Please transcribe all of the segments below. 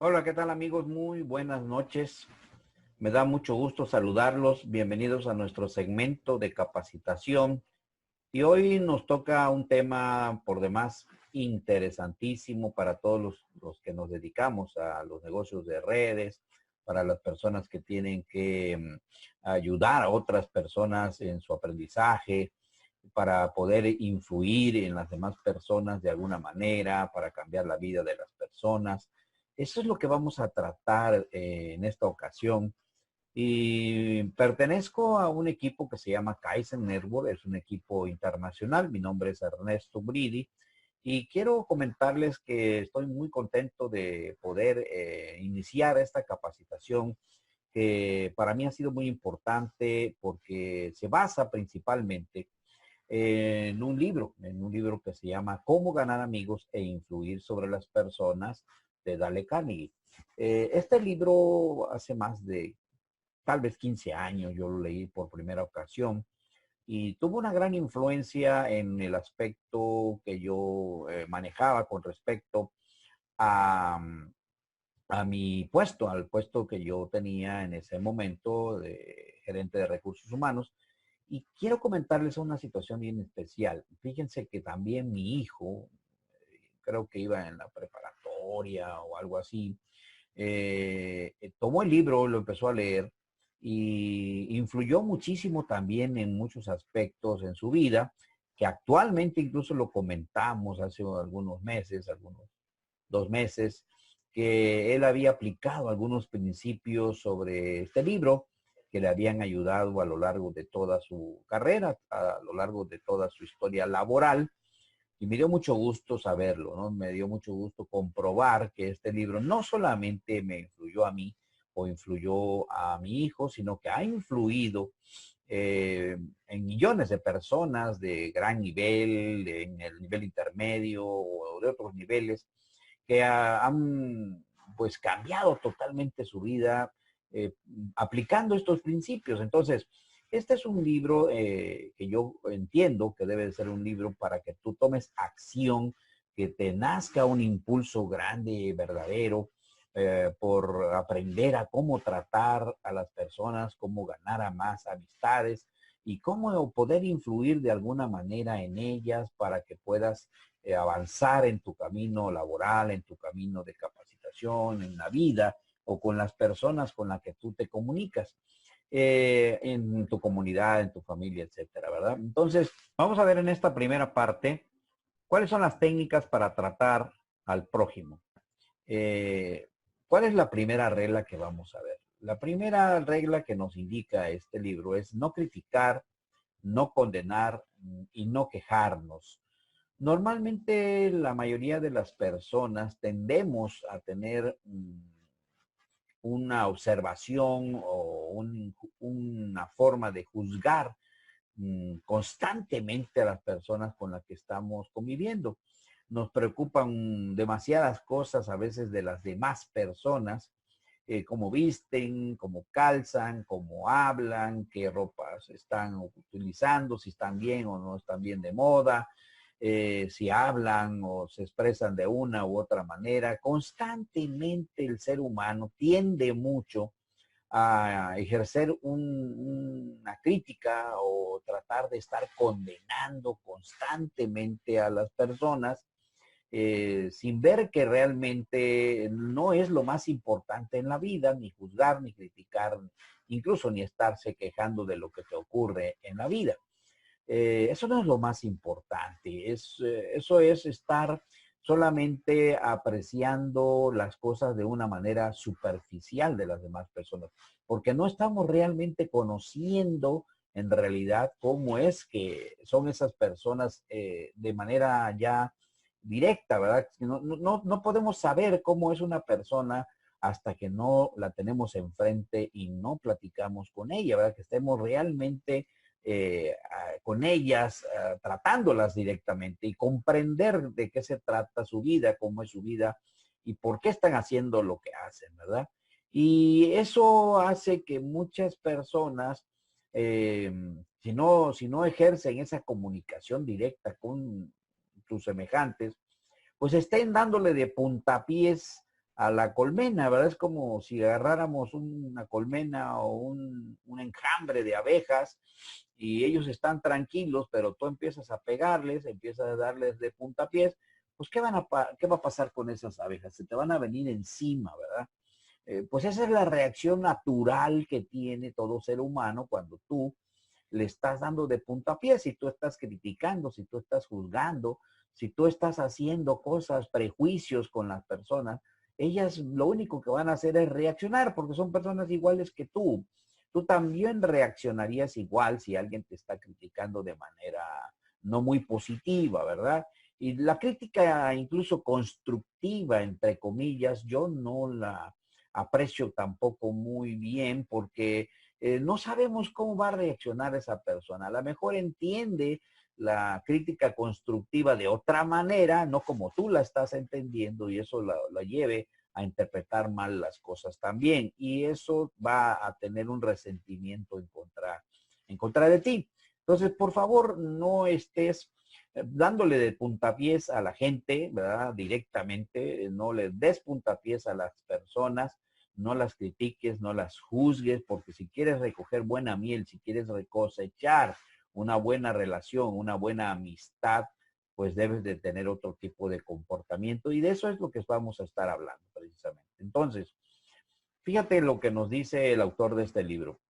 Hola, ¿qué tal amigos? Muy buenas noches. Me da mucho gusto saludarlos. Bienvenidos a nuestro segmento de capacitación. Y hoy nos toca un tema por demás interesantísimo para todos los que nos dedicamos a los negocios de redes, para las personas que tienen que ayudar a otras personas en su aprendizaje, para poder influir en las demás personas de alguna manera, para cambiar la vida de las personas. Eso es lo que vamos a tratar en esta ocasión. Y pertenezco a un equipo que se llama Kaizen Network, es un equipo internacional. Mi nombre es Ernesto Bridi y quiero comentarles que estoy muy contento de poder iniciar esta capacitación que para mí ha sido muy importante porque se basa principalmente en un libro que se llama Cómo ganar amigos e influir sobre las personas de Dale Carnegie. Este libro hace más de tal vez 15 años, yo lo leí por primera ocasión y tuvo una gran influencia en el aspecto que yo manejaba con respecto a, a mi puesto, al puesto que yo tenía en ese momento de gerente de recursos humanos. Y quiero comentarles una situación bien especial. Fíjense que también mi hijo, creo que iba en la preparatoria o algo así, tomó el libro, lo empezó a leer y influyó muchísimo también en muchos aspectos en su vida, que actualmente incluso lo comentamos hace algunos meses, algunos 2 meses, que él había aplicado algunos principios sobre este libro que le habían ayudado a lo largo de toda su carrera, a lo largo de toda su historia laboral. Y me dio mucho gusto saberlo, ¿no? Me dio mucho gusto comprobar que este libro no solamente me influyó a mí o influyó a mi hijo, sino que ha influido en millones de personas de gran nivel, en el nivel intermedio o de otros niveles, que han pues cambiado totalmente su vida eh, aplicando estos principios. Entonces, este es un libro que yo entiendo que debe de ser un libro para que tú tomes acción, que te nazca un impulso grande, verdadero, por aprender a cómo tratar a las personas, cómo ganar a más amistades y cómo poder influir de alguna manera en ellas para que puedas avanzar en tu camino laboral, en tu camino de capacitación, en la vida o con las personas con las que tú te comunicas, en tu comunidad, en tu familia, etcétera, ¿verdad? Entonces, vamos a ver en esta primera parte cuáles son las técnicas para tratar al prójimo. Eh, ¿Cuál es la primera regla que vamos a ver? La primera regla que nos indica este libro es no criticar, no condenar y no quejarnos. Normalmente la mayoría de las personas tendemos a tener una observación o una forma de juzgar constantemente a las personas con las que estamos conviviendo. Nos preocupan demasiadas cosas a veces de las demás personas, cómo visten, cómo calzan, cómo hablan, qué ropas están utilizando, si están bien o no están bien de moda, si hablan o se expresan de una u otra manera. Constantemente el ser humano tiende mucho a ejercer una crítica o tratar de estar condenando constantemente a las personas sin ver que realmente no es lo más importante en la vida, ni juzgar, ni criticar, incluso ni estarse quejando de lo que te ocurre en la vida. Eso no es lo más importante, eso es estar solamente apreciando las cosas de una manera superficial de las demás personas, porque no estamos realmente conociendo en realidad cómo es que son esas personas de manera ya directa, ¿verdad? No podemos saber cómo es una persona hasta que no la tenemos enfrente y no platicamos con ella, ¿verdad? Que estemos realmente con ellas, tratándolas directamente y comprender de qué se trata su vida, cómo es su vida y por qué están haciendo lo que hacen, ¿verdad? Y eso hace que muchas personas, eh, si no ejercen esa comunicación directa con sus semejantes, pues estén dándole de puntapiés a la colmena, ¿verdad? Es como si agarráramos una colmena o un enjambre de abejas y ellos están tranquilos, pero tú empiezas a pegarles, empiezas a darles de puntapiés, pues ¿qué va a pasar con esas abejas? Se te van a venir encima, ¿verdad? Pues esa es la reacción natural que tiene todo ser humano cuando tú le estás dando de puntapiés, si tú estás criticando, si tú estás juzgando, si tú estás haciendo cosas, prejuicios con las personas, ellas lo único que van a hacer es reaccionar porque son personas iguales que tú. Tú también reaccionarías igual si alguien te está criticando de manera no muy positiva, ¿verdad? Y la crítica incluso constructiva, entre comillas, yo no la aprecio tampoco muy bien porque no sabemos cómo va a reaccionar esa persona. A lo mejor entiende la crítica constructiva de otra manera, no como tú la estás entendiendo, y eso la lleve a interpretar mal las cosas también. Y eso va a tener un resentimiento en contra de ti. Entonces, por favor, no estés dándole de puntapiés a la gente, ¿verdad? Directamente, no le des puntapiés a las personas, no las critiques, no las juzgues, porque si quieres recoger buena miel, si quieres cosechar una buena relación, una buena amistad, pues debes de tener otro tipo de comportamiento y de eso es lo que vamos a estar hablando precisamente. Entonces, fíjate lo que nos dice el autor de este libro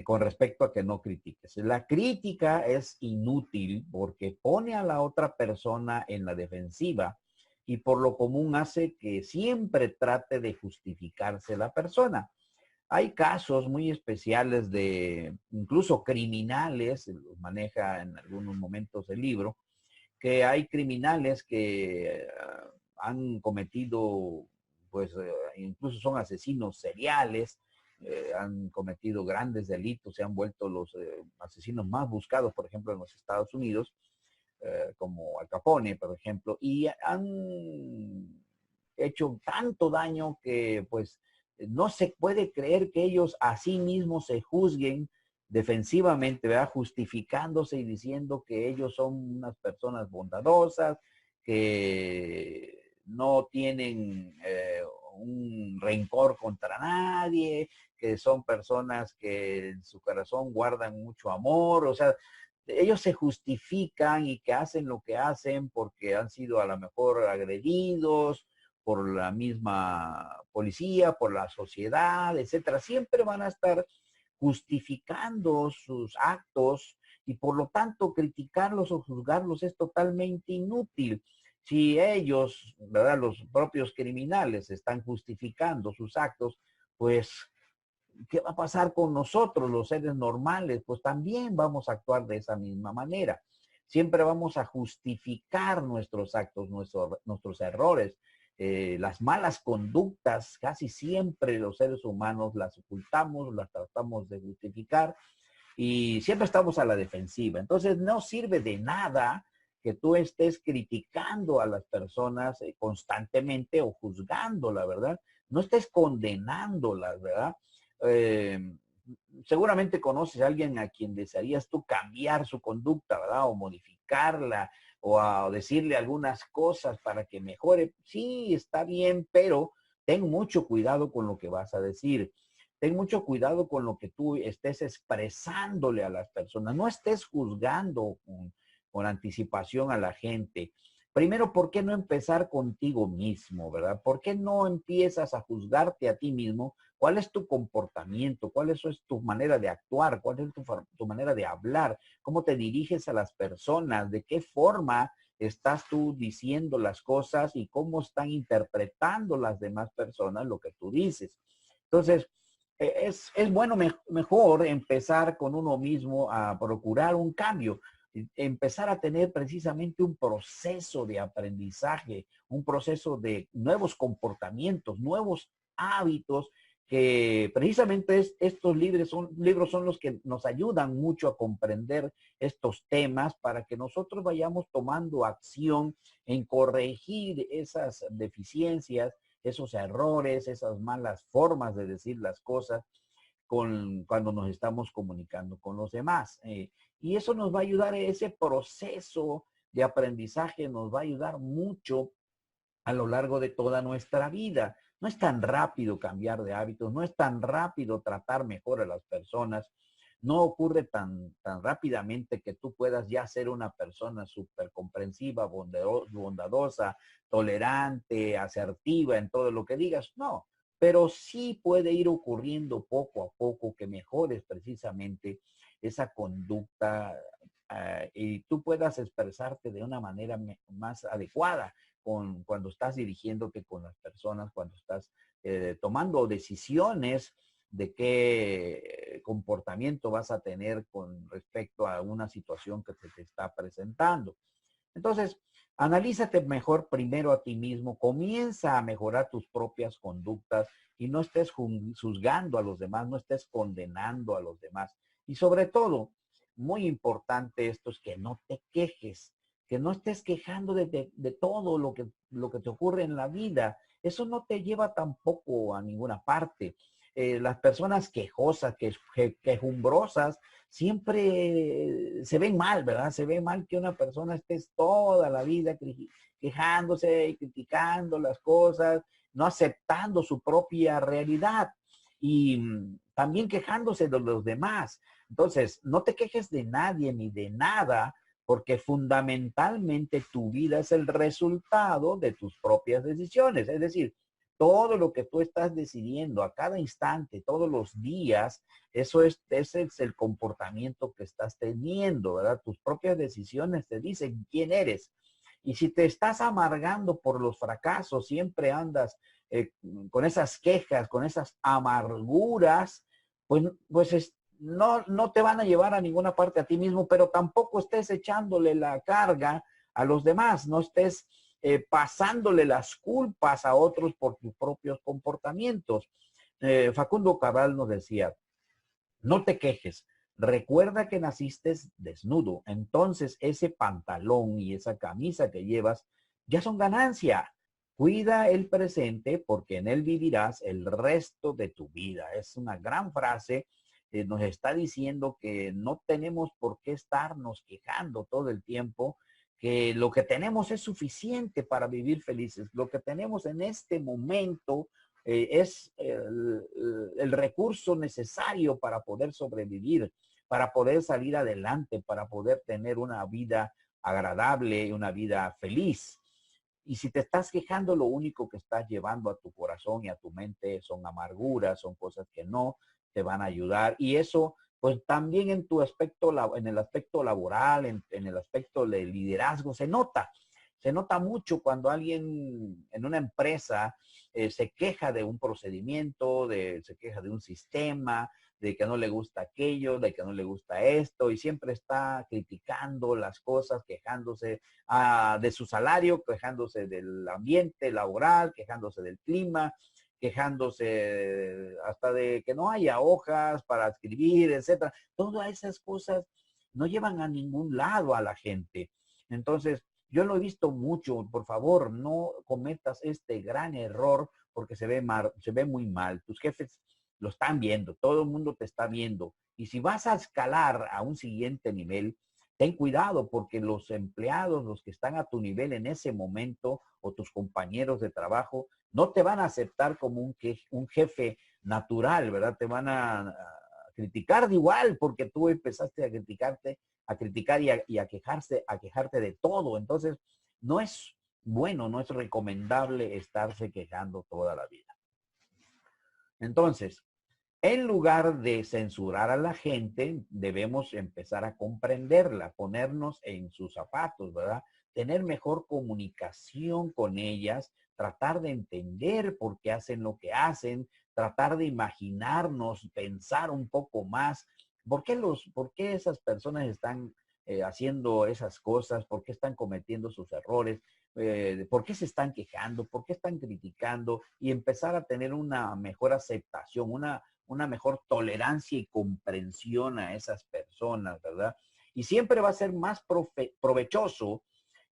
con respecto a que no critiques. La crítica es inútil porque pone a la otra persona en la defensiva y por lo común hace que siempre trate de justificarse la persona. Hay casos muy especiales de incluso criminales, los maneja en algunos momentos el libro, que hay criminales que han cometido, pues incluso son asesinos seriales, han cometido grandes delitos, se han vuelto los asesinos más buscados, por ejemplo, en los Estados Unidos, como Al Capone, por ejemplo, y han hecho tanto daño que pues no se puede creer que ellos a sí mismos se juzguen defensivamente, ¿verdad? Justificándose y diciendo que ellos son unas personas bondadosas, que no tienen un rencor contra nadie, que son personas que en su corazón guardan mucho amor, o sea, ellos se justifican y que hacen lo que hacen porque han sido a lo mejor agredidos por la misma policía, por la sociedad, etcétera. Siempre van a estar justificando sus actos y por lo tanto criticarlos o juzgarlos es totalmente inútil. Si ellos, ¿verdad? Los propios criminales están justificando sus actos, pues ¿qué va a pasar con nosotros, los seres normales? Pues también vamos a actuar de esa misma manera. Siempre vamos a justificar nuestros actos, nuestros errores. Las malas conductas, casi siempre los seres humanos las ocultamos, las tratamos de justificar y siempre estamos a la defensiva. Entonces no sirve de nada que tú estés criticando a las personas constantemente o juzgándolas, ¿verdad? No estés condenándolas, ¿verdad? Eh, Seguramente conoces a alguien a quien desearías tú cambiar su conducta, ¿verdad? O modificarla o a decirle algunas cosas para que mejore. Sí, está bien, pero ten mucho cuidado con lo que vas a decir. Ten mucho cuidado con lo que tú estés expresándole a las personas. No estés juzgando con anticipación a la gente. Primero, ¿por qué no empezar contigo mismo, verdad? ¿Por qué no empiezas a juzgarte a ti mismo? ¿Cuál es tu comportamiento? ¿Cuál es tu manera de actuar? ¿Cuál es tu manera de hablar? ¿Cómo te diriges a las personas? ¿De qué forma estás tú diciendo las cosas y cómo están interpretando las demás personas lo que tú dices? Entonces, es bueno mejor empezar con uno mismo a procurar un cambio, empezar a tener precisamente un proceso de aprendizaje, un proceso de nuevos comportamientos, nuevos hábitos, que precisamente estos libros son los que nos ayudan mucho a comprender estos temas para que nosotros vayamos tomando acción en corregir esas deficiencias, esos errores, esas malas formas de decir las cosas cuando nos estamos comunicando con los demás. Y eso nos va a ayudar, ese proceso de aprendizaje nos va a ayudar mucho a lo largo de toda nuestra vida. No es tan rápido cambiar de hábitos, no es tan rápido tratar mejor a las personas, no ocurre tan rápidamente que tú puedas ya ser una persona súper comprensiva, bondadosa, tolerante, asertiva en todo lo que digas. No, pero sí puede ir ocurriendo poco a poco que mejores precisamente esa conducta y tú puedas expresarte de una manera más adecuada cuando estás dirigiéndote con las personas, cuando estás tomando decisiones de qué comportamiento vas a tener con respecto a una situación que te está presentando. Entonces, analízate mejor primero a ti mismo, comienza a mejorar tus propias conductas y no estés juzgando a los demás, no estés condenando a los demás. Y sobre todo, muy importante esto es que no te quejes, que no estés quejando de todo lo que te ocurre en la vida. Eso no te lleva tampoco a ninguna parte. Las personas quejosas, quejumbrosas, siempre se ven mal, ¿verdad? Se ve mal que una persona esté toda la vida quejándose y criticando las cosas, no aceptando su propia realidad y también quejándose de los demás. Entonces, no te quejes de nadie ni de nada, porque fundamentalmente tu vida es el resultado de tus propias decisiones. Es decir, todo lo que tú estás decidiendo a cada instante, todos los días, ese es el comportamiento que estás teniendo, ¿verdad? Tus propias decisiones te dicen quién eres. Y si te estás amargando por los fracasos, siempre andas eh, con esas quejas, con esas amarguras, pues no te van a llevar a ninguna parte a ti mismo, pero tampoco estés echándole la carga a los demás, no estés pasándole las culpas a otros por tus propios comportamientos. Facundo Cabral nos decía, no te quejes, recuerda que naciste desnudo, entonces ese pantalón y esa camisa que llevas ya son ganancia. Cuida el presente porque en él vivirás el resto de tu vida. Es una gran frase. Nos está diciendo que no tenemos por qué estarnos quejando todo el tiempo, que lo que tenemos es suficiente para vivir felices. Lo que tenemos en este momento es el recurso necesario para poder sobrevivir, para poder salir adelante, para poder tener una vida agradable, una vida feliz. Y si te estás quejando, lo único que estás llevando a tu corazón y a tu mente son amarguras, son cosas que no te van a ayudar. Y eso, pues también en tu aspecto, en el aspecto laboral, en el aspecto de liderazgo, se nota. Se nota mucho cuando alguien en una empresa se queja de un procedimiento, se queja de un sistema, de que no le gusta aquello, de que no le gusta esto, y siempre está criticando las cosas, quejándose de su salario, quejándose del ambiente laboral, quejándose del clima, quejándose hasta de que no haya hojas para escribir, etcétera. Todas esas cosas no llevan a ningún lado a la gente. Entonces, yo lo he visto mucho. Por favor, no cometas este gran error porque se ve muy mal. Tus jefes lo están viendo, todo el mundo te está viendo. Y si vas a escalar a un siguiente nivel, ten cuidado porque los empleados, los que están a tu nivel en ese momento o tus compañeros de trabajo, no te van a aceptar como un jefe natural, ¿verdad? Te van a criticar de igual porque tú empezaste a criticar y a quejarte de todo. Entonces, no es bueno, no es recomendable estarse quejando toda la vida. Entonces, en lugar de censurar a la gente, debemos empezar a comprenderla, ponernos en sus zapatos, ¿verdad? Tener mejor comunicación con ellas, tratar de entender por qué hacen lo que hacen, tratar de imaginarnos, pensar un poco más, por qué esas personas están haciendo esas cosas, por qué están cometiendo sus errores, por qué se están quejando, por qué están criticando y empezar a tener una mejor aceptación, una mejor tolerancia y comprensión a esas personas, ¿verdad? Y siempre va a ser más provechoso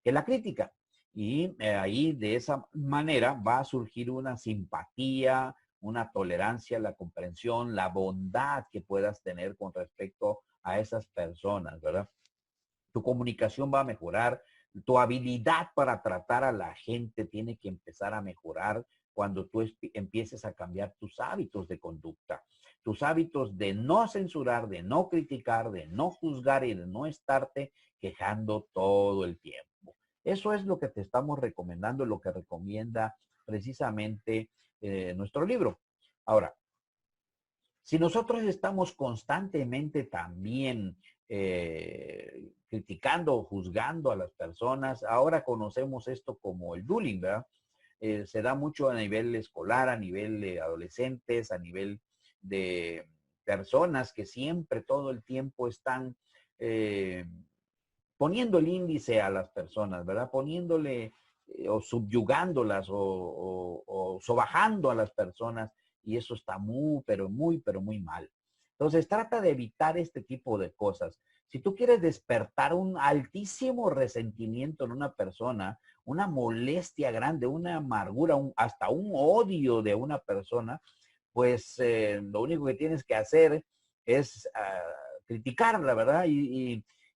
que la crítica. Y ahí de esa manera va a surgir una simpatía, una tolerancia, la comprensión, la bondad que puedas tener con respecto a esas personas, ¿verdad? Tu comunicación va a mejorar, Tu habilidad para tratar a la gente tiene que empezar a mejorar cuando tú empieces a cambiar tus hábitos de conducta, tus hábitos de no censurar, de no criticar, de no juzgar y de no estarte quejando todo el tiempo. Eso es lo que te estamos recomendando, lo que recomienda precisamente nuestro libro. Ahora, si nosotros estamos constantemente también criticando o juzgando a las personas, ahora conocemos esto como el bullying, ¿verdad? Se da mucho a nivel escolar, a nivel de adolescentes, a nivel de personas que siempre, todo el tiempo están eh, poniendo el índice a las personas, ¿verdad? Poniéndole o subyugándolas o sobajando a las personas y eso está muy, pero muy mal. Entonces trata de evitar este tipo de cosas. Si tú quieres despertar un altísimo resentimiento en una persona, una molestia grande, una amargura, hasta un odio de una persona, pues lo único que tienes que hacer es criticarla, ¿verdad?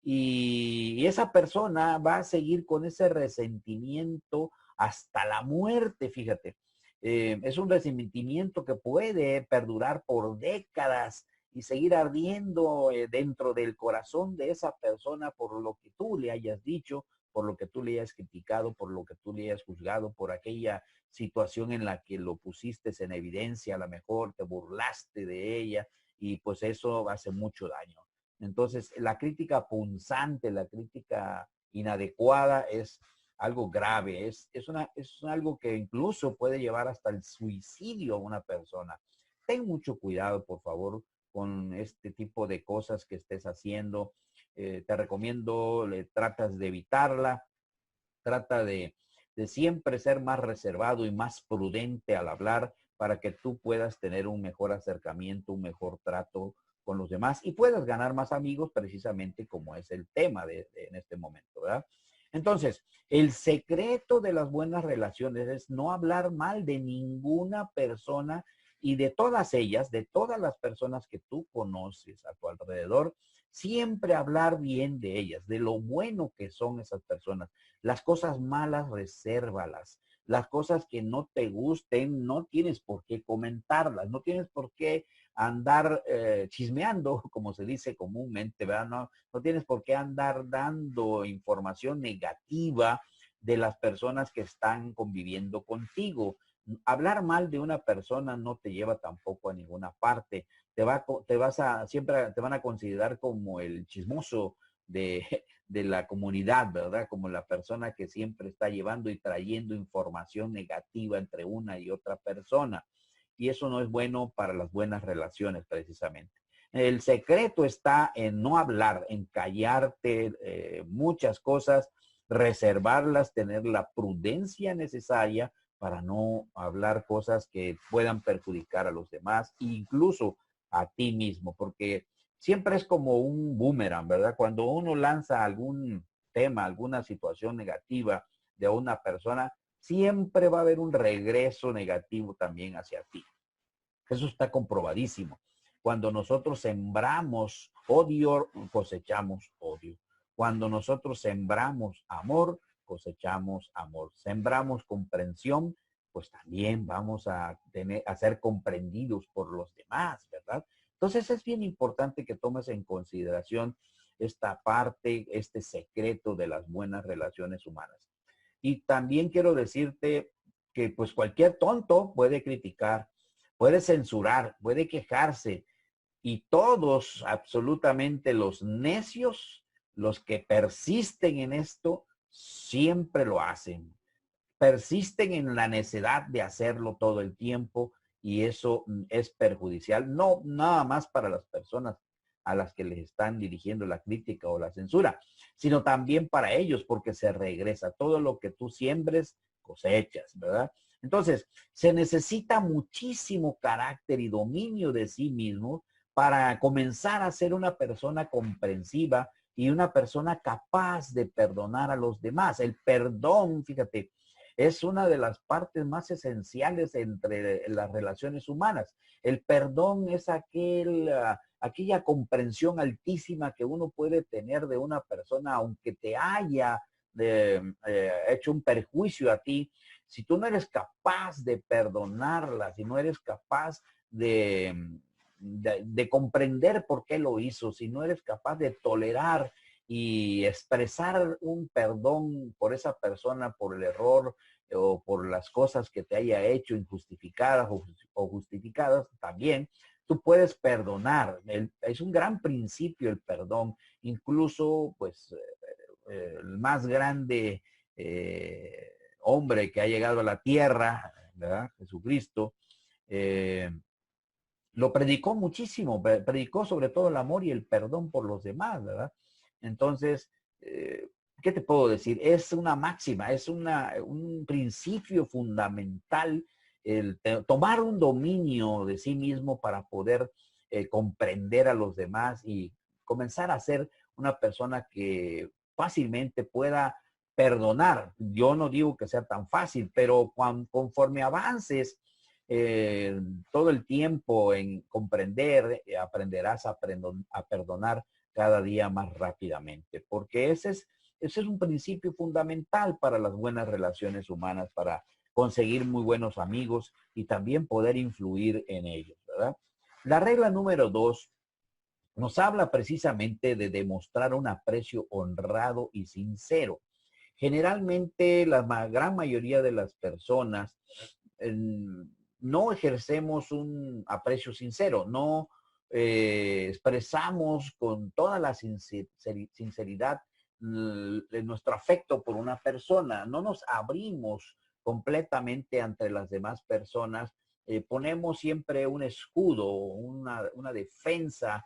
Y esa persona va a seguir con ese resentimiento hasta la muerte, fíjate. Es un resentimiento que puede perdurar por décadas y seguir ardiendo dentro del corazón de esa persona por lo que tú le hayas dicho, por lo que tú le hayas criticado, por lo que tú le hayas juzgado, por aquella situación en la que lo pusiste en evidencia, a lo mejor te burlaste de ella y pues eso hace mucho daño. Entonces, la crítica punzante, la crítica inadecuada es algo grave, es algo que incluso puede llevar hasta el suicidio a una persona. Ten mucho cuidado, por favor, con este tipo de cosas que estés haciendo. Te recomiendo, le tratas de evitarla, trata de siempre ser más reservado y más prudente al hablar para que tú puedas tener un mejor acercamiento, un mejor trato con los demás y puedas ganar más amigos precisamente como es el tema en este momento, ¿verdad? Entonces, el secreto de las buenas relaciones es no hablar mal de ninguna persona y de todas ellas, de todas las personas que tú conoces a tu alrededor, siempre hablar bien de ellas, de lo bueno que son esas personas. Las cosas malas, resérvalas. Las cosas que no te gusten, no tienes por qué comentarlas, no tienes por qué andar chismeando, como se dice comúnmente, ¿verdad? No tienes por qué andar dando información negativa de las personas que están conviviendo contigo. Hablar mal de una persona no te lleva tampoco a ninguna parte. Siempre te van a considerar como el chismoso de la comunidad, ¿verdad? Como la persona que siempre está llevando y trayendo información negativa entre una y otra persona. Y eso no es bueno para las buenas relaciones, precisamente. El secreto está en no hablar, en callarte muchas cosas, reservarlas, tener la prudencia necesaria para no hablar cosas que puedan perjudicar a los demás, incluso a ti mismo, porque siempre es como un boomerang, ¿verdad? Cuando uno lanza algún tema, alguna situación negativa de una persona, siempre va a haber un regreso negativo también hacia ti. Eso está comprobadísimo. Cuando nosotros sembramos odio, cosechamos odio. Cuando nosotros sembramos amor, cosechamos amor. Sembramos comprensión, pues también vamos a ser comprendidos por los demás, ¿verdad? Entonces es bien importante que tomes en consideración esta parte, este secreto de las buenas relaciones humanas. Y también quiero decirte que pues cualquier tonto puede criticar, puede censurar, puede quejarse. Y todos, absolutamente los necios, los que persisten en esto, siempre lo hacen. Persisten en la necedad de hacerlo todo el tiempo y eso es perjudicial, no nada más para las personas a las que les están dirigiendo la crítica o la censura, sino también para ellos, porque se regresa. Todo lo que tú siembres, cosechas, ¿verdad? Entonces, se necesita muchísimo carácter y dominio de sí mismo para comenzar a ser una persona comprensiva y una persona capaz de perdonar a los demás. El perdón, fíjate, es una de las partes más esenciales entre las relaciones humanas. El perdón es aquella comprensión altísima que uno puede tener de una persona, aunque te haya hecho un perjuicio a ti, si tú no eres capaz de perdonarla, si no eres capaz de comprender por qué lo hizo, si no eres capaz de tolerar y expresar un perdón por esa persona, por el error o por las cosas que te haya hecho injustificadas o justificadas también, tú puedes perdonar. Es un gran principio el perdón. Incluso, pues, el más grande hombre que ha llegado a la tierra, ¿verdad? Jesucristo, eh, lo predicó muchísimo, predicó sobre todo el amor y el perdón por los demás, ¿verdad? Entonces, eh, ¿qué te puedo decir? Es una máxima, es un principio fundamental el tomar un dominio de sí mismo para poder comprender a los demás y comenzar a ser una persona que fácilmente pueda perdonar. Yo no digo que sea tan fácil, pero conforme avances eh, todo el tiempo en comprender, aprenderás a perdonar cada día más rápidamente, porque ese es un principio fundamental para las buenas relaciones humanas, para conseguir muy buenos amigos y también poder influir en ellos, ¿verdad? La regla número 2 nos habla precisamente de demostrar un aprecio honrado y sincero. Generalmente la gran mayoría de las personas no ejercemos un aprecio sincero, no expresamos con toda la sinceridad nuestro afecto por una persona, no nos abrimos completamente ante las demás personas, ponemos siempre un escudo, una defensa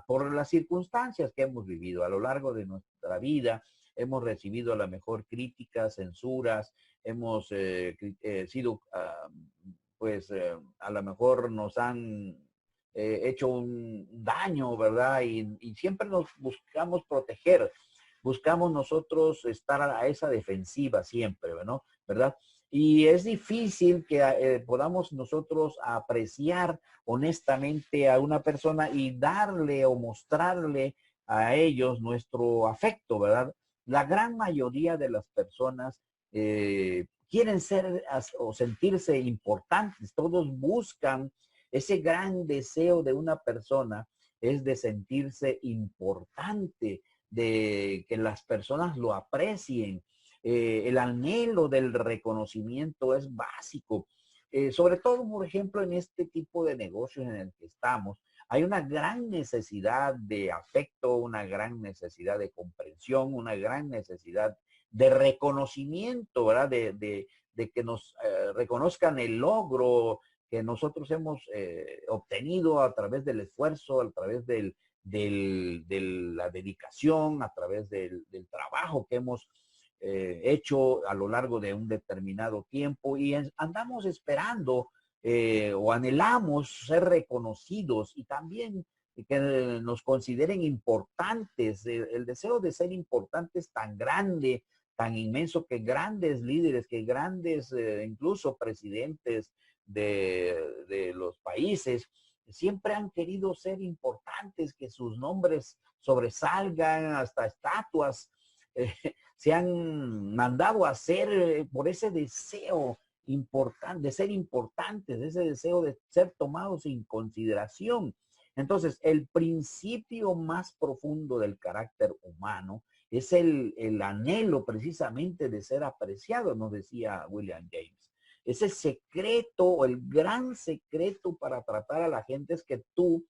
por las circunstancias que hemos vivido a lo largo de nuestra vida. Hemos recibido a lo mejor críticas, censuras, hemos sido, pues, a lo mejor nos han hecho un daño, ¿verdad? Y siempre nos buscamos proteger, buscamos nosotros estar a esa defensiva siempre, ¿no? ¿Verdad? Y es difícil que podamos nosotros apreciar honestamente a una persona y darle o mostrarle a ellos nuestro afecto, ¿verdad? La gran mayoría de las personas quieren ser o sentirse importantes, todos buscan ese gran deseo de una persona, es de sentirse importante, de que las personas lo aprecien. El anhelo del reconocimiento es básico. Sobre todo, por ejemplo, en este tipo de negocios en el que estamos, hay una gran necesidad de afecto, una gran necesidad de comprensión, una gran necesidad de reconocimiento, ¿verdad? De que nos reconozcan el logro que nosotros hemos obtenido a través del esfuerzo, a través de la dedicación, a través del trabajo que hemos hecho a lo largo de un determinado tiempo y andamos esperando o anhelamos ser reconocidos y también que nos consideren importantes. El deseo de ser importantes tan grande, tan inmenso, que grandes líderes, que grandes incluso presidentes de los países siempre han querido ser importantes, que sus nombres sobresalgan, hasta estatuas eh, se han mandado a hacer por ese deseo importante, de ser importantes, de ese deseo de ser tomados en consideración. Entonces, el principio más profundo del carácter humano es el anhelo precisamente de ser apreciado, nos decía William James. Ese secreto, el gran secreto para tratar a la gente es que tú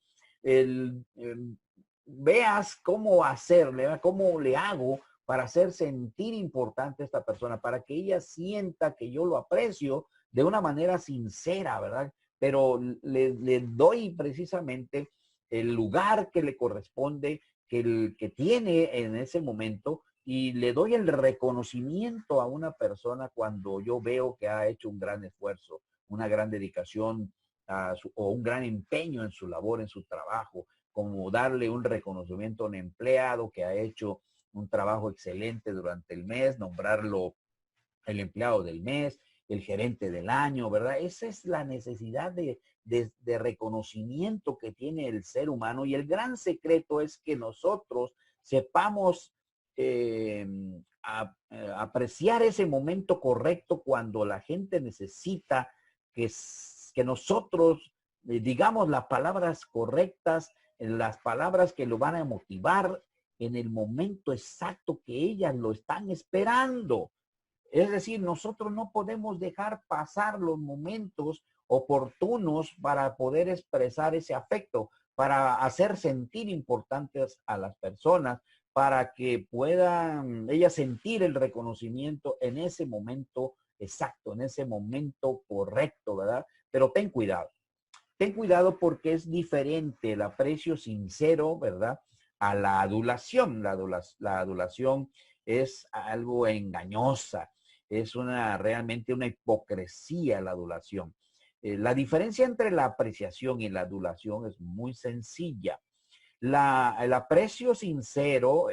veas cómo hacerle, cómo le hago para hacer sentir importante a esta persona, para que ella sienta que yo lo aprecio de una manera sincera, ¿verdad? Pero le doy precisamente el lugar que le corresponde, que tiene en ese momento, y le doy el reconocimiento a una persona cuando yo veo que ha hecho un gran esfuerzo, una gran dedicación o un gran empeño en su labor, en su trabajo, como darle un reconocimiento a un empleado que ha hecho un trabajo excelente durante el mes, nombrarlo el empleado del mes, el gerente del año, ¿verdad? Esa es la necesidad de reconocimiento que tiene el ser humano y el gran secreto es que nosotros sepamos apreciar ese momento correcto cuando la gente necesita que nosotros digamos las palabras correctas, las palabras que lo van a motivar en el momento exacto que ellas lo están esperando. Es decir, nosotros no podemos dejar pasar los momentos oportunos para poder expresar ese afecto, para hacer sentir importantes a las personas, para que puedan ellas sentir el reconocimiento en ese momento exacto, en ese momento correcto, ¿verdad? Pero ten cuidado. Ten cuidado porque es diferente el aprecio sincero, ¿verdad? A la adulación. La adulación es algo engañosa, es realmente una hipocresía la adulación. La diferencia entre la apreciación y la adulación es muy sencilla. El aprecio sincero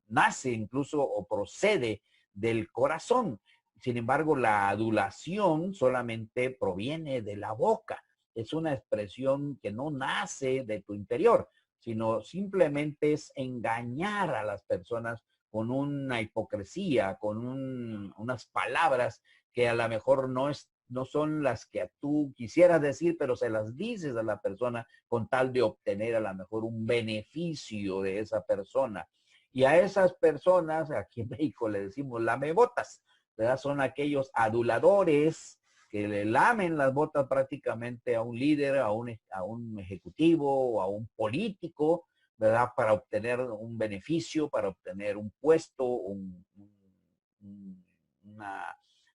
nace incluso o procede del corazón. Sin embargo, la adulación solamente proviene de la boca. Es una expresión que no nace de tu interior, sino simplemente es engañar a las personas con una hipocresía, con unas palabras que a lo mejor no son las que tú quisieras decir, pero se las dices a la persona con tal de obtener a lo mejor un beneficio de esa persona. Y a esas personas, aquí en México le decimos lamebotas, ¿verdad? Son aquellos aduladores que le lamen las botas prácticamente a un líder, a un ejecutivo o a un político, ¿verdad? Para obtener un beneficio, para obtener un puesto,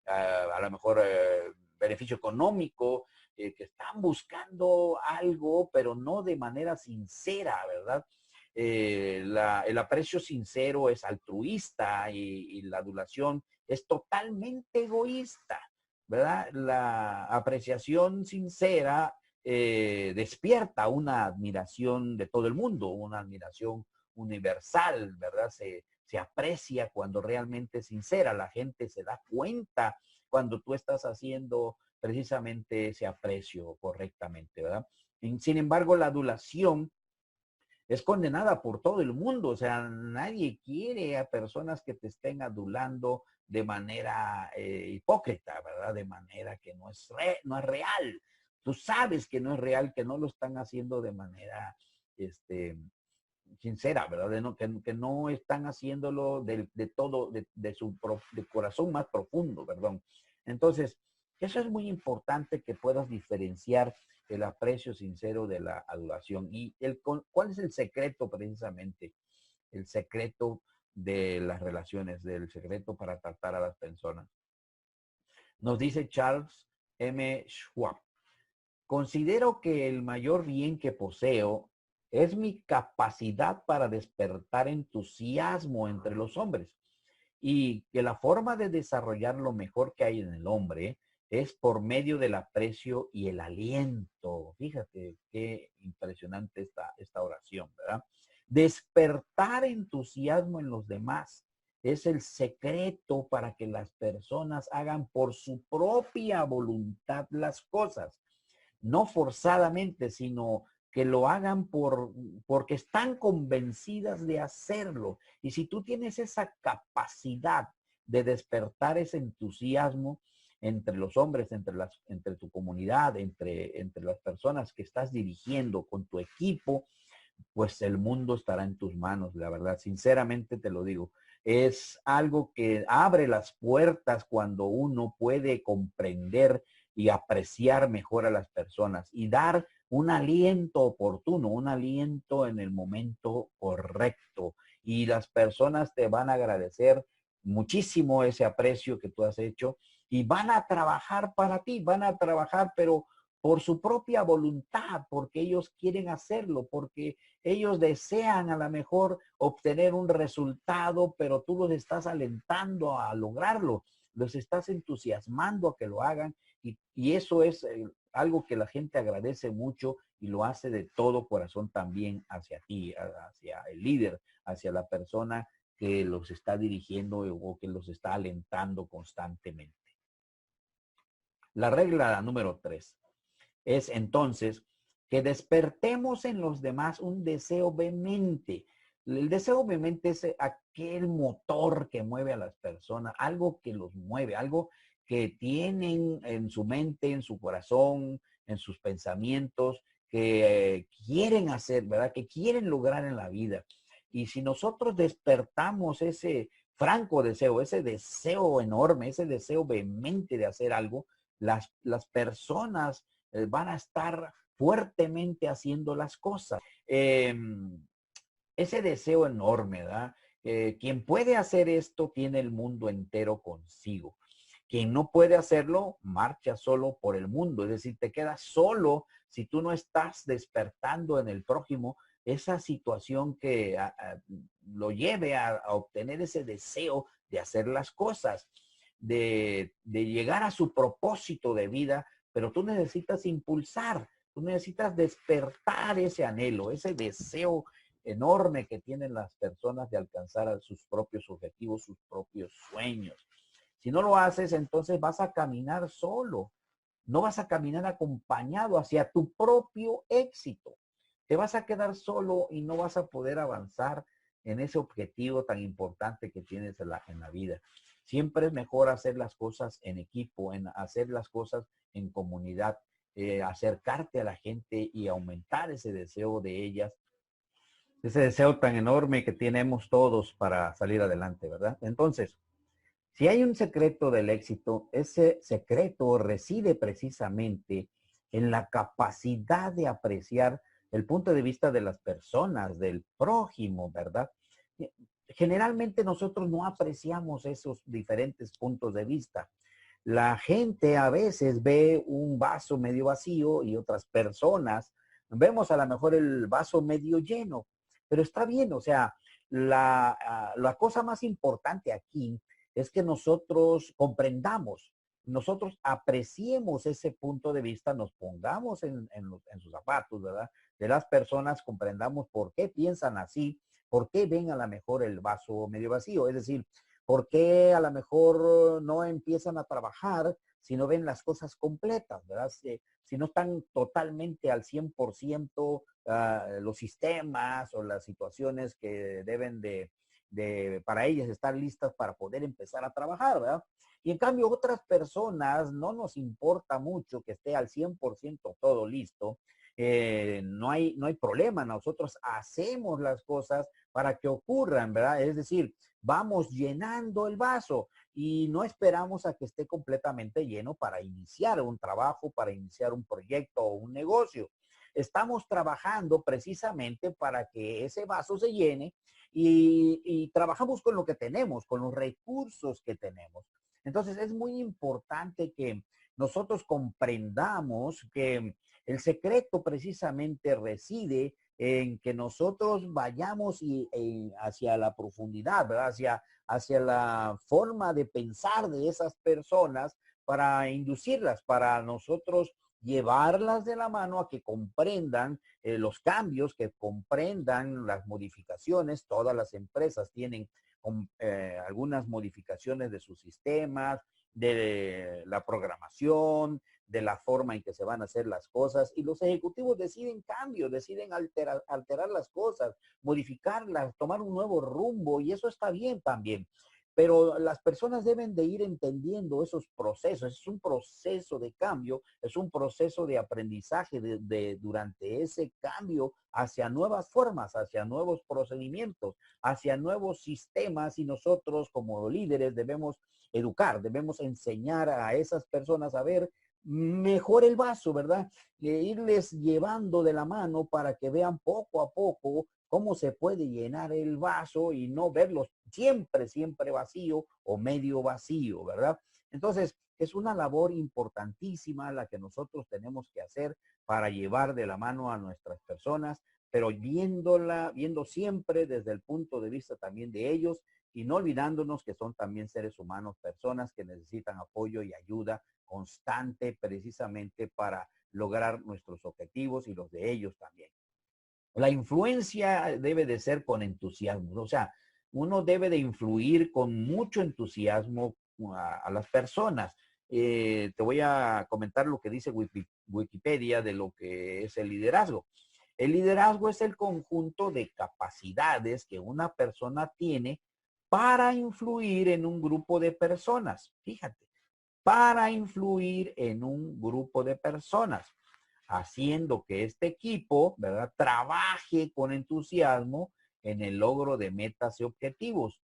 a lo mejor beneficio económico, que están buscando algo, pero no de manera sincera, ¿verdad? El aprecio sincero es altruista y la adulación es totalmente egoísta, ¿verdad? La apreciación sincera despierta una admiración de todo el mundo, una admiración universal, ¿verdad? Se aprecia cuando realmente es sincera, la gente se da cuenta cuando tú estás haciendo precisamente ese aprecio correctamente, ¿verdad? Sin embargo, la adulación es condenada por todo el mundo, o sea, nadie quiere a personas que te estén adulando de manera hipócrita, ¿verdad? De manera que no es real. Tú sabes que no es real, que no lo están haciendo de manera este, sincera, ¿verdad? Que no están haciéndolo de todo, de su de corazón más profundo, perdón. Entonces, eso es muy importante que puedas diferenciar el aprecio sincero de la adoración. ¿Y cuál es el secreto precisamente? El secreto de las relaciones, del secreto para tratar a las personas. Nos dice Charles M. Schwab. Considero que el mayor bien que poseo es mi capacidad para despertar entusiasmo entre los hombres y que la forma de desarrollar lo mejor que hay en el hombre es por medio del aprecio y el aliento. Fíjate qué impresionante esta oración, ¿verdad? Despertar entusiasmo en los demás es el secreto para que las personas hagan por su propia voluntad las cosas no forzadamente, sino que lo hagan porque están convencidas de hacerlo. Y si tú tienes esa capacidad de despertar ese entusiasmo entre los hombres, entre tu comunidad, entre las personas que estás dirigiendo con tu equipo, pues el mundo estará en tus manos, la verdad, sinceramente te lo digo. Es algo que abre las puertas cuando uno puede comprender y apreciar mejor a las personas y dar un aliento oportuno, un aliento en el momento correcto. Y las personas te van a agradecer muchísimo ese aprecio que tú has hecho y van a trabajar para ti, van a trabajar, pero por su propia voluntad, porque ellos quieren hacerlo, porque ellos desean a lo mejor obtener un resultado, pero tú los estás alentando a lograrlo, los estás entusiasmando a que lo hagan y eso es algo que la gente agradece mucho y lo hace de todo corazón también hacia ti, hacia el líder, hacia la persona que los está dirigiendo o que los está alentando constantemente. La regla número 3 es entonces que despertemos en los demás un deseo vehemente El deseo obviamente es aquel motor que mueve a las personas, algo que los mueve, algo que tienen en su mente, en su corazón, en sus pensamientos, que quieren hacer, ¿verdad? Que quieren lograr en la vida. Y si nosotros despertamos ese franco deseo, ese deseo enorme, ese deseo vehemente de hacer algo, las personas van a estar fuertemente haciendo las cosas. Ese deseo enorme, ¿verdad? Quien puede hacer esto tiene el mundo entero consigo. Quien no puede hacerlo, marcha solo por el mundo. Es decir, te quedas solo si tú no estás despertando en el prójimo esa situación que lo lleve a obtener ese deseo de hacer las cosas, de llegar a su propósito de vida, pero tú necesitas impulsar, tú necesitas despertar ese anhelo, ese deseo enorme que tienen las personas de alcanzar a sus propios objetivos, sus propios sueños. Si no lo haces, entonces vas a caminar solo, no vas a caminar acompañado hacia tu propio éxito. Te vas a quedar solo y no vas a poder avanzar en ese objetivo tan importante que tienes en la vida. Siempre es mejor hacer las cosas en equipo, en hacer las cosas en comunidad, acercarte a la gente y aumentar ese deseo de ellas, ese deseo tan enorme que tenemos todos para salir adelante, ¿verdad? Entonces, si hay un secreto del éxito, ese secreto reside precisamente en la capacidad de apreciar el punto de vista de las personas, del prójimo, ¿verdad? Generalmente nosotros no apreciamos esos diferentes puntos de vista. La gente a veces ve un vaso medio vacío y otras personas vemos a lo mejor el vaso medio lleno, pero está bien, o sea, la cosa más importante aquí es que nosotros comprendamos, nosotros apreciemos ese punto de vista, nos pongamos en sus zapatos, ¿verdad? De las personas, comprendamos por qué piensan así, por qué ven a lo mejor el vaso medio vacío, es decir, por qué a lo mejor no empiezan a trabajar si no ven las cosas completas, ¿verdad? Si no están totalmente al 100% los sistemas o las situaciones que deben para ellas estar listas para poder empezar a trabajar, ¿verdad? Y en cambio otras personas no nos importa mucho que esté al 100% todo listo, no hay problema, nosotros hacemos las cosas para que ocurran, ¿verdad? Es decir, vamos llenando el vaso y no esperamos a que esté completamente lleno para iniciar un trabajo, para iniciar un proyecto o un negocio. Estamos trabajando precisamente para que ese vaso se llene y trabajamos con lo que tenemos, con los recursos que tenemos. Entonces es muy importante que nosotros comprendamos que el secreto precisamente reside en que nosotros vayamos hacia la profundidad, ¿verdad? Hacia la forma de pensar de esas personas para inducirlas, para nosotros llevarlas de la mano a que comprendan los cambios, que comprendan las modificaciones. Todas las empresas tienen algunas modificaciones de sus sistemas, de la programación, de la forma en que se van a hacer las cosas, y los ejecutivos deciden cambios, deciden alterar las cosas, modificarlas, tomar un nuevo rumbo, y eso está bien también. Pero las personas deben de ir entendiendo esos procesos. Es un proceso de cambio, es un proceso de aprendizaje durante ese cambio hacia nuevas formas, hacia nuevos procedimientos, hacia nuevos sistemas, y nosotros como líderes debemos educar, debemos enseñar a esas personas a ver mejor el vaso, ¿verdad? Irles llevando de la mano para que vean poco a poco cómo se puede llenar el vaso y no verlo siempre vacío o medio vacío, ¿verdad? Entonces, es una labor importantísima la que nosotros tenemos que hacer para llevar de la mano a nuestras personas, pero viendo siempre desde el punto de vista también de ellos, y no olvidándonos que son también seres humanos, personas que necesitan apoyo y ayuda constante precisamente para lograr nuestros objetivos y los de ellos también. La influencia debe de ser con entusiasmo, o sea, uno debe de influir con mucho entusiasmo a las personas. Te voy a comentar lo que dice Wikipedia de lo que es el liderazgo. El liderazgo es el conjunto de capacidades que una persona tiene para influir en un grupo de personas. Fíjate, para influir en un grupo de personas, haciendo que este equipo, ¿verdad?, trabaje con entusiasmo en el logro de metas y objetivos.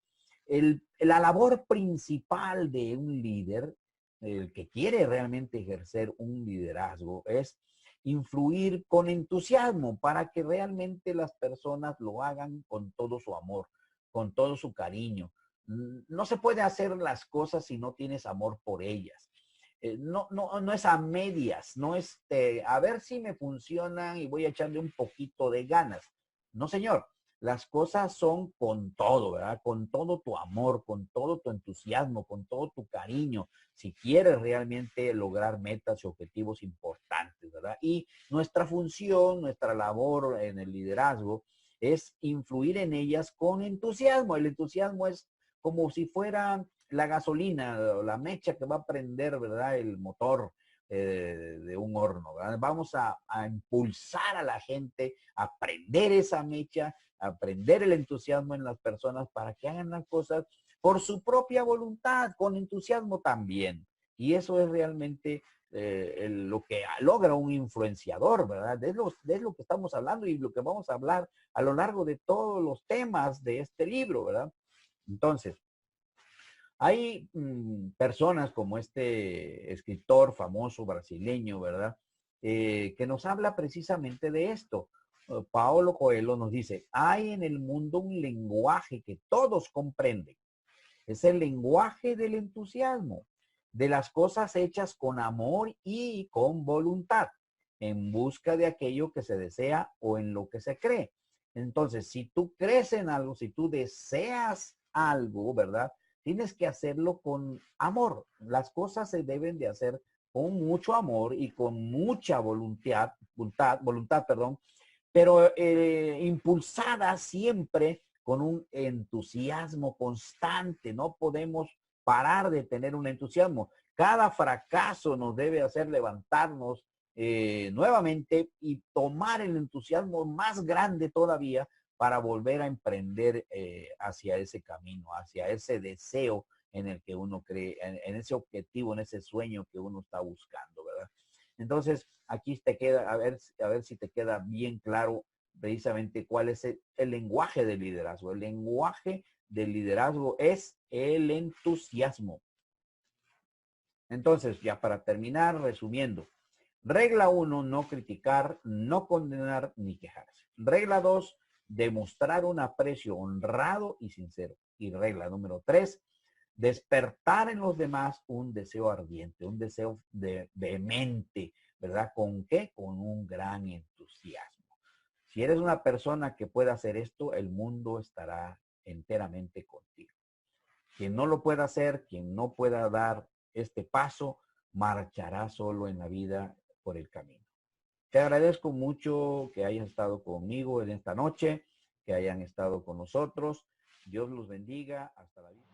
La labor principal de un líder, el que quiere realmente ejercer un liderazgo, es influir con entusiasmo para que realmente las personas lo hagan con todo su amor, con todo su cariño. No se puede hacer las cosas si no tienes amor por ellas. No es a medias, no es a ver si me funcionan y voy a echarle un poquito de ganas. No, señor, las cosas son con todo, ¿verdad? Con todo tu amor, con todo tu entusiasmo, con todo tu cariño, si quieres realmente lograr metas y objetivos importantes, ¿verdad? Y nuestra función, nuestra labor en el liderazgo es influir en ellas con entusiasmo. El entusiasmo es como si fuera la gasolina, la mecha que va a prender, ¿verdad?, el motor de un horno, ¿verdad? Vamos a impulsar a la gente a prender esa mecha, a prender el entusiasmo en las personas para que hagan las cosas por su propia voluntad, con entusiasmo también. Y eso es realmente lo que logra un influenciador, ¿verdad? Es lo que estamos hablando y lo que vamos a hablar a lo largo de todos los temas de este libro, ¿verdad? Entonces, hay personas como este escritor famoso brasileño, ¿verdad? Que nos habla precisamente de esto. Paulo Coelho nos dice, hay en el mundo un lenguaje que todos comprenden. Es el lenguaje del entusiasmo, de las cosas hechas con amor y con voluntad, en busca de aquello que se desea o en lo que se cree. Entonces, si tú crees en algo, si tú deseas algo, ¿verdad? Tienes que hacerlo con amor. Las cosas se deben de hacer con mucho amor y con mucha voluntad, perdón, pero impulsada siempre con un entusiasmo constante. No podemos parar de tener un entusiasmo. Cada fracaso nos debe hacer levantarnos nuevamente y tomar el entusiasmo más grande todavía para volver a emprender hacia ese camino, hacia ese deseo en el que uno cree, en ese objetivo, en ese sueño que uno está buscando, ¿verdad? Entonces, aquí te queda, a ver si te queda bien claro precisamente cuál es el lenguaje del liderazgo. El lenguaje del liderazgo es el entusiasmo. Entonces, ya para terminar, resumiendo. Regla 1, no criticar, no condenar ni quejarse. Regla 2, demostrar un aprecio honrado y sincero. Y regla número 3, despertar en los demás un deseo ardiente, un deseo vehemente, ¿verdad? ¿Con qué? Con un gran entusiasmo. Si eres una persona que pueda hacer esto, el mundo estará enteramente contigo. Quien no lo pueda hacer, quien no pueda dar este paso, marchará solo en la vida por el camino. Te agradezco mucho que hayan estado conmigo en esta noche, que hayan estado con nosotros. Dios los bendiga. Hasta la vista.